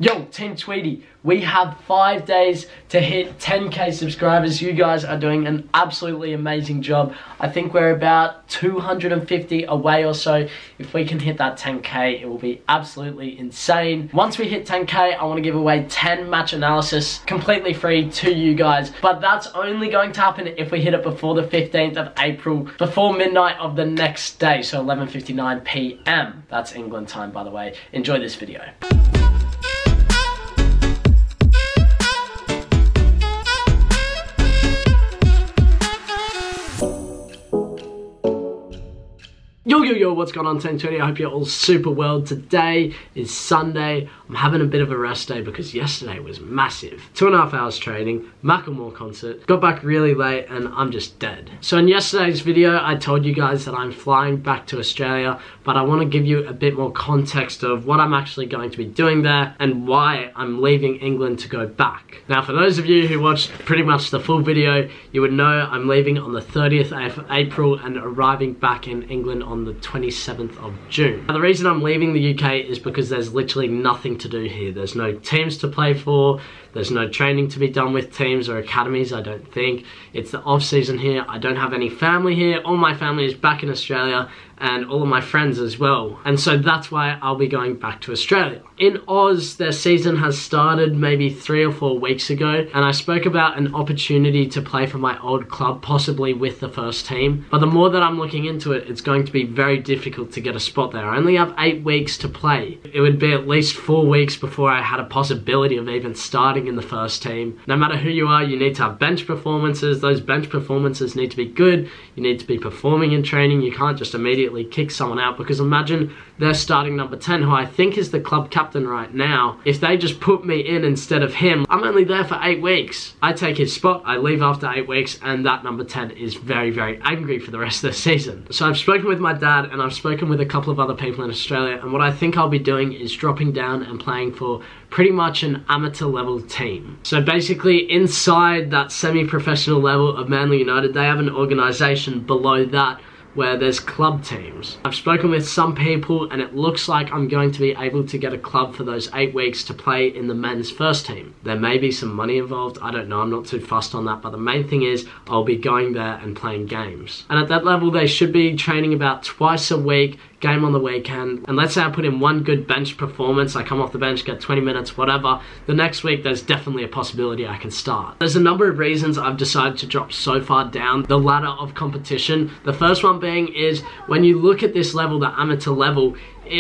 Yo, Team Tweedy, we have 5 days to hit 10k subscribers. You guys are doing an absolutely amazing job. I think we're about 250 away or so. If we can hit that 10k, it will be absolutely insane. Once we hit 10k, I want to give away 10 match analysis completely free to you guys. But that's only going to happen if we hit it before the 15th of April, before midnight of the next day, so 11:59 p.m. That's England time, by the way. Enjoy this video. Yo, what's going on, Team Tweedy? I hope you're all super well. Today is Sunday. I'm having a bit of a rest day because yesterday was massive. 2.5 hours training, Macklemore concert, got back really late and I'm just dead. So in yesterday's video, I told you guys that I'm flying back to Australia, but I want to give you a bit more context of what I'm actually going to be doing there and why I'm leaving England to go back. Now, for those of you who watched pretty much the full video, you would know I'm leaving on the 30th of April and arriving back in England on the 27th of June. Now, the reason I'm leaving the UK is because there's literally nothing to do here. There's no teams to play for. There's no training to be done with teams or academies, I don't think. It's the off season here. I don't have any family here. All my family is back in Australia and all of my friends as well. And so that's why I'll be going back to Australia. In Oz, their season has started maybe 3 or 4 weeks ago, and I spoke about an opportunity to play for my old club, possibly with the first team. But the more that I'm looking into it, it's going to be very difficult to get a spot there. I only have 8 weeks to play. It would be at least 4 weeks before I had a possibility of even starting in the first team. No matter who you are, you need to have bench performances. Those bench performances need to be good. You need to be performing in training. You can't just immediately kick someone out, because imagine they're starting number 10, who I think is the club captain right now. If they just put me in instead of him, I'm only there for 8 weeks. I take his spot, I leave after 8 weeks, and that number 10 is very, very angry for the rest of the season. So I've spoken with my dad and I've spoken with a couple of other people in Australia, and what I think I'll be doing is dropping down and playing for pretty much an amateur level team. So basically inside that semi-professional level of Manly United, they have an organisation below that where there's club teams. I've spoken with some people and it looks like I'm going to be able to get a club for those 8 weeks to play in the men's first team. There may be some money involved, I don't know, I'm not too fussed on that, but the main thing is I'll be going there and playing games. And at that level they should be training about twice a week, game on the weekend, and let's say I put in one good bench performance, I come off the bench, get 20 minutes, whatever, the next week there's definitely a possibility I can start. There's a number of reasons I've decided to drop so far down the ladder of competition. The first one being is when you look at this level, the amateur level,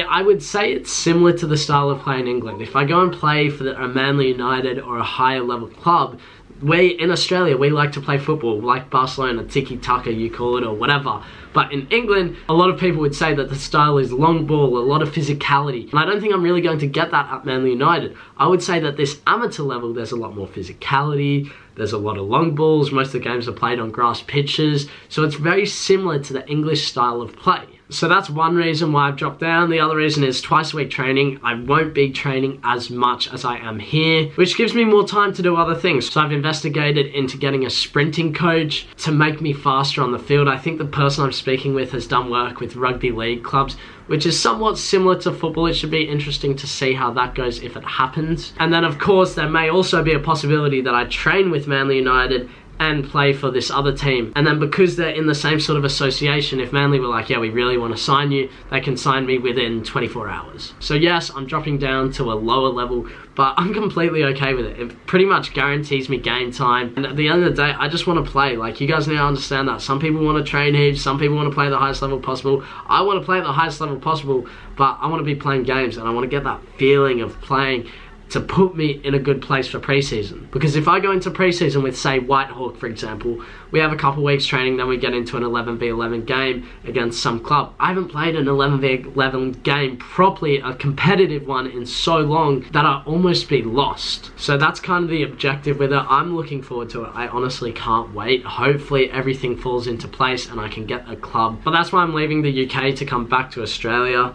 I would say it's similar to the style of play in England. If I go and play for a Manly United or a higher level club, in Australia, we like to play football, like Barcelona, tiki-taka, you call it, or whatever. But in England, a lot of people would say that the style is long ball, a lot of physicality. And I don't think I'm really going to get that at Manly United. I would say that this amateur level, there's a lot more physicality, there's a lot of long balls, most of the games are played on grass pitches, so it's very similar to the English style of play. So that's one reason why I've dropped down. The other reason is twice a week training. I won't be training as much as I am here, which gives me more time to do other things. So I've investigated into getting a sprinting coach to make me faster on the field. I think the person I'm speaking with has done work with rugby league clubs, which is somewhat similar to football. It should be interesting to see how that goes if it happens. And then of course there may also be a possibility that I train with Manly United and play for this other team. And then because they're in the same sort of association, if Manly were like, yeah, we really want to sign you, they can sign me within 24 hours. So yes, I'm dropping down to a lower level, but I'm completely okay with it. It pretty much guarantees me game time. And at the end of the day, I just want to play. Like, you guys need to understand that. Some people want to train heaps, some people want to play the highest level possible. I want to play at the highest level possible, but I want to be playing games and I want to get that feeling of playing to put me in a good place for pre-season. Because if I go into pre-season with, say, Whitehawk, for example, we have a couple weeks training, then we get into an 11v11 game against some club. I haven't played an 11v11 game properly, a competitive one, in so long that I'll almost be lost. So that's kind of the objective with it. I'm looking forward to it. I honestly can't wait. Hopefully everything falls into place and I can get a club. But that's why I'm leaving the UK to come back to Australia.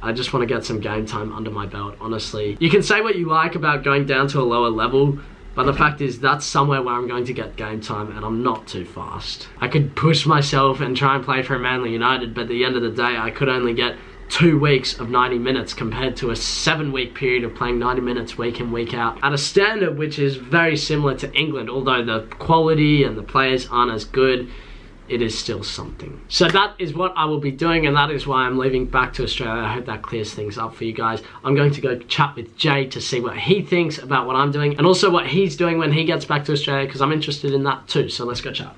I just want to get some game time under my belt, honestly. You can say what you like about going down to a lower level, but the fact is that's somewhere where I'm going to get game time and I'm not too fast. I could push myself and try and play for Manly United, but at the end of the day, I could only get 2 weeks of 90 minutes compared to a 7-week period of playing 90 minutes week in, week out at a standard which is very similar to England. Although the quality and the players aren't as good, it is still something. So that is what I will be doing, and that is why I'm leaving back to Australia. I hope that clears things up for you guys. I'm going to go chat with Jay to see what he thinks about what I'm doing, and also what he's doing when he gets back to Australia, because I'm interested in that too. So let's go chat.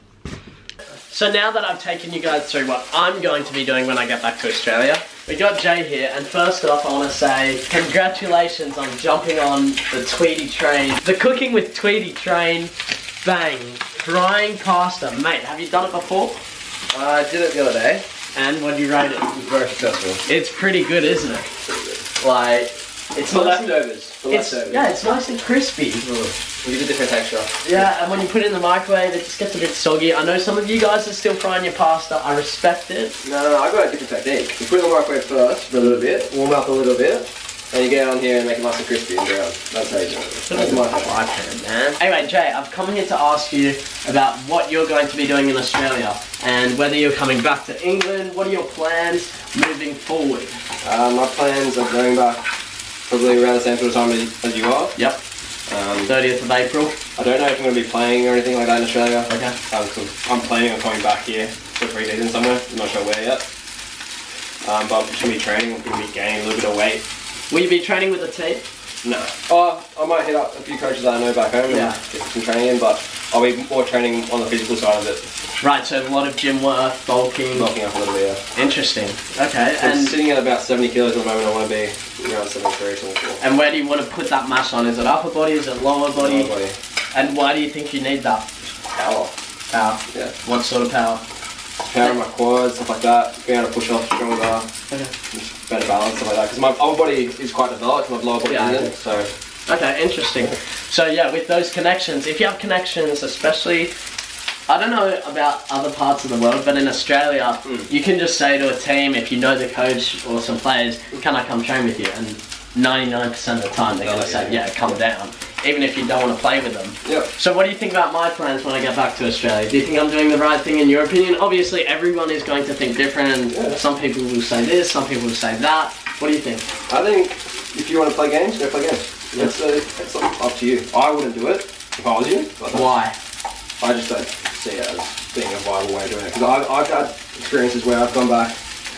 So now that I've taken you guys through what I'm going to be doing when I get back to Australia, we got Jay here, and first off I want to say congratulations on jumping on the Tweety train. The cooking with Tweety train, bang, frying pasta. Mate, have you done it before? I did it the other day. And what do you rate it? It was very successful. It's pretty good, isn't it? Like, it's For nice leftovers. yeah, it's nice and crispy. We get a different texture. Yeah, and when you put it in the microwave, it just gets a bit soggy. I know some of you guys are still frying your pasta. I respect it. No, I got a different technique. You put it in the microwave first for a little bit, warm up a little bit, and you get it on here and make it nice and crispy and brown. That's how you do it. That's my technique. Man. Anyway, Jay, I've come here to ask you about what you're going to be doing in Australia and whether you're coming back to England. What are your plans moving forward? My plans are going back probably around the same sort of time as you are. Yep. 30th of April. I don't know if I'm going to be playing or anything like that in Australia. Okay. I'm planning on coming back here for pre-season somewhere. I'm not sure where yet. But I'm just going to be training. I'm going to be gaining a little bit of weight. Will you be training with a team? No. Oh, I might hit up a few coaches that I know back home and get some training in, but I'll be more training on the physical side of it. Right, so a lot of gym work, bulking. Bulking up a little bit, yeah. Interesting. Okay, so I'm sitting at about 70 kilos at the moment. I want to be around 73, 74. And where do you want to put that mass on? Is it upper body? Is it lower body? Lower body. And why do you think you need that? Power. Power? Yeah. What sort of power? Power in my quads, stuff like that. Being able to push off stronger. Okay. Just better balance, stuff like that. Because my upper body is quite developed, my lower body isn't, so... Okay, interesting. So yeah, with those connections, if you have connections, especially, I don't know about other parts of the world, but in Australia, you can just say to a team, if you know the coach or some players, can I come train with you? And 99% of the time they're going to say, yeah, come down, even if you don't want to play with them. Yep. So what do you think about my plans when I get back to Australia? Do you think I'm doing the right thing in your opinion? Obviously everyone is going to think different, and some people will say this, some people will say that. What do you think? I think if you want to play games, go play games. Yep. It's up to you. I wouldn't do it if I was you. Why? I just don't see it as being a viable way of doing it. Because I've had experiences where I've gone back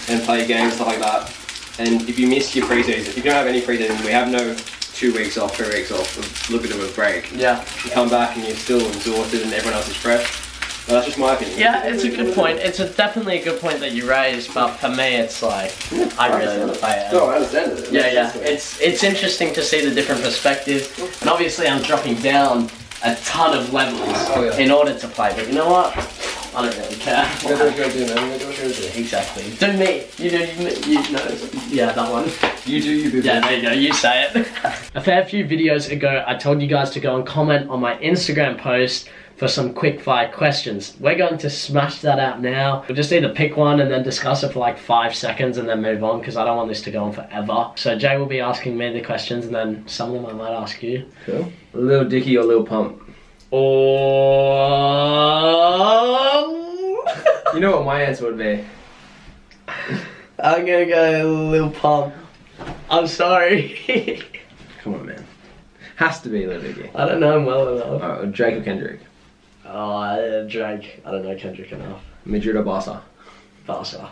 and played games, stuff like that. And if you miss your pre-season, if you don't have any pre-season, we have no 2 weeks off, 3 weeks off, a little bit of a break. Yeah. You come back and you're still exhausted and everyone else is fresh. But that's just my opinion. Yeah, it's a good point. It's definitely a good point that you raised, but for me it's like, I really want to play it. No, I understand it. Yeah. It's interesting to see the different perspectives, and obviously I'm dropping down a ton of levels in order to play, but you know what? I don't really care. You're going to do, man. You're going to do. Exactly. Do me. You know, yeah, that one. You do, you do. Yeah, there you go, you say it. A fair few videos ago, I told you guys to go and comment on my Instagram post for some quick fire questions. We're going to smash that out now. We'll just either pick one and then discuss it for like 5 seconds and then move on, because I don't want this to go on forever. So Jay will be asking me the questions, and then some of them I might ask you. Cool. Lil Dicky or Lil Pump? You know what my answer would be? I'm gonna go Lil Pump. I'm sorry. Come on, man. Has to be Lil Dicky. I don't know him well enough. Alright, Drake or Kendrick? Oh, Drake. I don't know Kendrick enough. Madrid or Barca? Barca.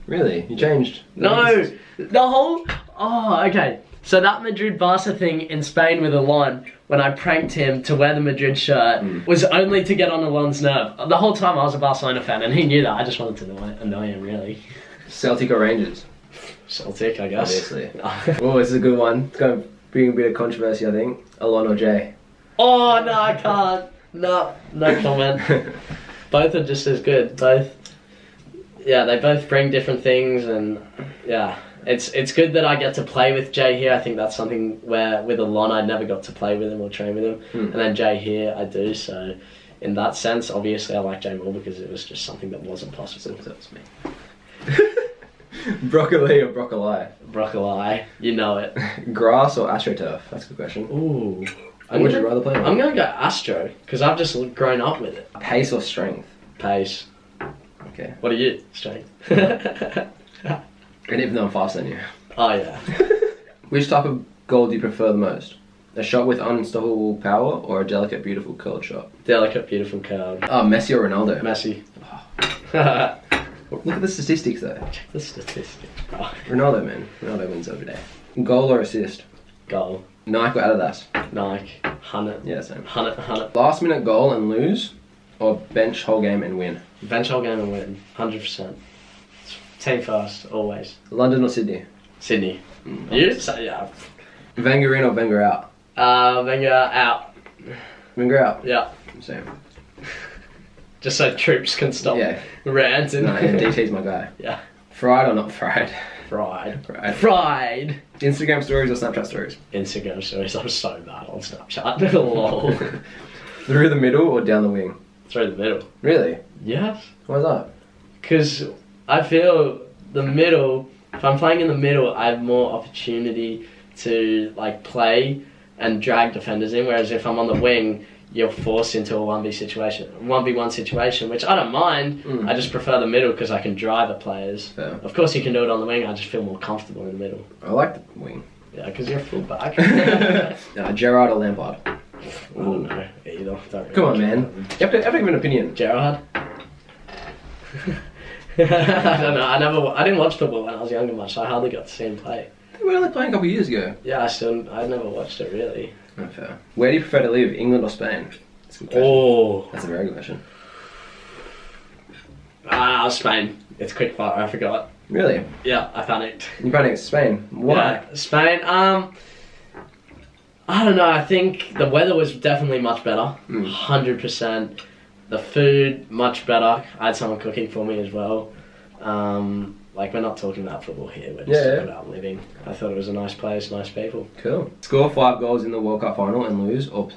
Really? You changed? No! The whole... Oh, okay. So that Madrid-Barca thing in Spain with Alon, when I pranked him to wear the Madrid shirt, was only to get on Alon's nerve. The whole time I was a Barcelona fan, and he knew that. I just wanted to annoy him, really. Celtic or Rangers? Celtic, I guess. Obviously. Oh, this is a good one. It's going to bring a bit of controversy, I think. Alon or Jay? Oh, no, I can't. No comment. Both are just as good. Both. Yeah, they both bring different things, and yeah. It's good that I get to play with Jay here. I think that's something where with Alon I never got to play with him or train with him. And then Jay here I do, so in that sense obviously I like Jay more because it was just something that wasn't possible. That was me. Broccoli or broccoli? Broccoli, you know it. Grass or AstroTurf? That's a good question. Ooh. Would you rather play on? I'm gonna go Astro, because I've just grown up with it. Pace or strength? Pace. Okay. What are you? Strength. And even though I'm faster than you. Oh yeah. Which type of goal do you prefer the most? A shot with unstoppable power or a delicate, beautiful curled shot? Delicate, beautiful curl. Oh, Messi or Ronaldo? Messi. Look at the statistics though. Check the statistics. Oh. Ronaldo, man. Ronaldo wins every day. Goal or assist? Goal. Nike or Adidas? Nike. 100. Yeah, same. 100. Last minute goal and lose, or bench whole game and win? Bench whole game and win. 100%. Team first, always. London or Sydney? Sydney. You? So, yeah. Wenger in or Wenger out? Wenger out. Wenger out? Yeah. Same. Just so troops can stop ranting. No, yeah, DT's my guy. Yeah. Fried or not fried? Fried. Fried. Fried. Instagram stories or Snapchat stories? Instagram stories. I'm so bad on Snapchat. Lol. Through the middle or down the wing? Through the middle. Really? Yes. Why's that? Because I feel the middle, if I'm playing in the middle, I have more opportunity to like play and drag defenders in, whereas if I'm on the wing, you're forced into a 1v1 situation, which I don't mind. I just prefer the middle because I can drive at players. Fair. Of course you can do it on the wing, I just feel more comfortable in the middle. I like the wing. Yeah, because you're a fullback. Gerrard or Lampard? I don't know, either. Come on, man. You have to give an opinion. Gerrard? I don't know, I didn't watch football when I was younger much, so I hardly got to see him play. We were only playing a couple of years ago. Yeah, I never watched it really. Oh, fair. Where do you prefer to live, England or Spain? That's a good question. Oh. That's a very good question. Spain. It's quick fire, I forgot. Really? Yeah, I panicked. You panicked Spain? Why? Yeah, Spain, I don't know, I think the weather was definitely much better. 100%. The food, much better. I had someone cooking for me as well. Like, we're not talking about football here, we're just talking about living. I thought it was a nice place, nice people. Cool. Score 5 goals in the World Cup final and lose, or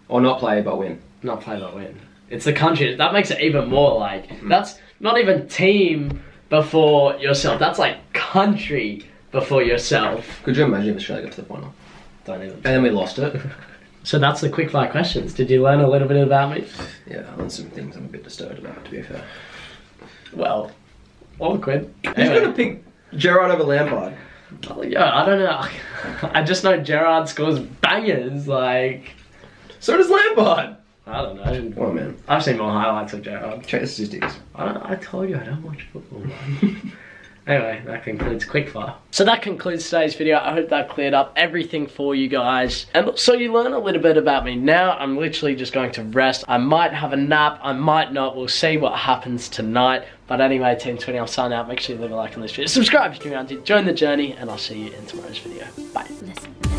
not play but win? Not play but win. It's the country, that makes it even more like, that's not even team before yourself, that's like country before yourself. Could you imagine if Australia got to the final? Don't even. And then we lost it. So that's the quickfire questions. Did you learn a little bit about me? Yeah, I learned some things I'm a bit disturbed about, to be fair. Well, awkward. Who's going to pick Gerrard over Lampard? Oh, yeah, I don't know. I just know Gerrard scores bangers, like... So does Lampard! I don't know. Come on, man. I've seen more highlights of Gerrard. Check the statistics. I told you I don't watch football. Anyway, that concludes quickfire. So that concludes today's video. I hope that cleared up everything for you guys. And so you learn a little bit about me. Now I'm literally just going to rest. I might have a nap, I might not. We'll see what happens tonight. But anyway, Team 20, I'll sign out. Make sure you leave a like on this video. Subscribe if you're around to join the journey, and I'll see you in tomorrow's video. Bye. Listen.